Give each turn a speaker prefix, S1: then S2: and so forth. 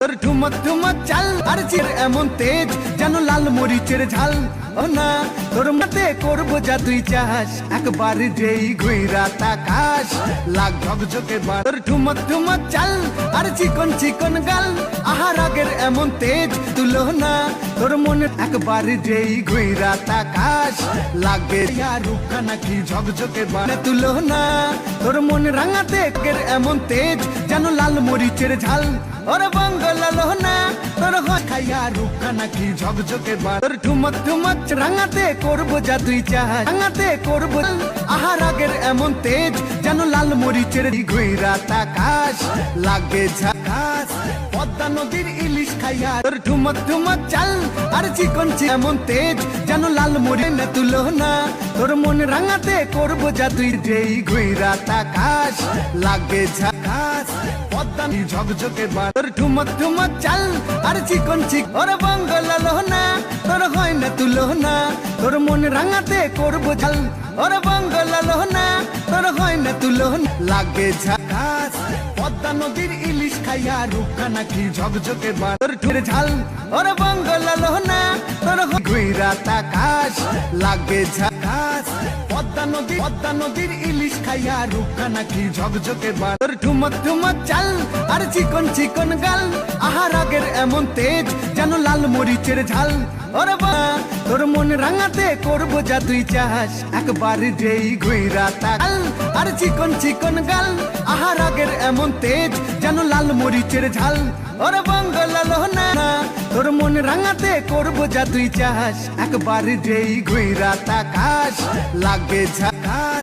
S1: তোর ঠুমক ঠুমক চাল আর চির এমন তেজ যেন লাল মরিচের ঝাল। ও না তোর মতে করবো যা তুই চাস, একবার যেই ঘুইরা তাকাস লাগ ঝকঝকে বাল। তোর ঠুমক ঠুমক চাল আর চিকন চিকন গাল, আহার আগের এমন তেজ তুলো না তোর মনে, একবার যেই ঘুইরা তাকাস লাগে রূপা নাকি ঝকঝকে বাল। তুলো না তোর মন রাঙাতে একের এমন তেজ যেন লাল মরিচের ঝাল। ওর বঙ্গলালো না তোর খাইয়া রূপা নাকি ঝকঝকে বাল। তোর ঠুমক ঠুমক রাঙাতে করবো যা তুই চাস, রাঙাতে করবো আহার আগের এমন তেজ যেন লাল মরিচের ঘুইরা তাকাস লাগে ঝাকাস। পদ্মা নদীর ইলিশ খাইয়া তোর ঠুমক ঠুমক চাল আর চিকন এমন তেজ যেন লাল মরি না। তুলো না তোর মন রাঙাতে করবো যা তুই যেই ঘুইরা তাকাস লাগে ঝাকাস। পদ্মা ঝকঝকে বাল। তোর ঠুমক ঠুমক চাল আর চিকন চিক ওর বঙ্গলালো না তোর হয় না। তুলো না তোর মন রাঙাতে করবো ঝাল, ওর বঙ্গলালো না তোর হয় না। তুলো লাগে ঝাকাস। পদ্মা নদীর ইলিশ খাইয়া রূপা নাকি ঝকঝকে বাল। তোর ঠুর ঝাল ওর বঙ্গলালো না তোর ঘুইরা তাকাস লাগে ঝাকাস। পদ্মা নদীর ইলিশ খাইয়া রূপা নাকি ঝকঝকে বাল। তোর ঠুমক ঠুমক চাল আর চিকন চিকন গাল, আহার আগের এমন তেজ যেন লাল মরিচের ঝাল। ওরে বা তোর মন রাঙাতে করবো যা তুই চাস, একবার যেই ঘুইরা তাকাল আর চিকন চিকন গাল, আহার আগের এমন তেজ যেন লাল মরিচের ঝাল। ওরে বঙ্গলালো না তোর মন রাঙাতে করবো যা তুই চাস, একবার যেই ঘুইরা তাকাস লাগে ঝাকাস।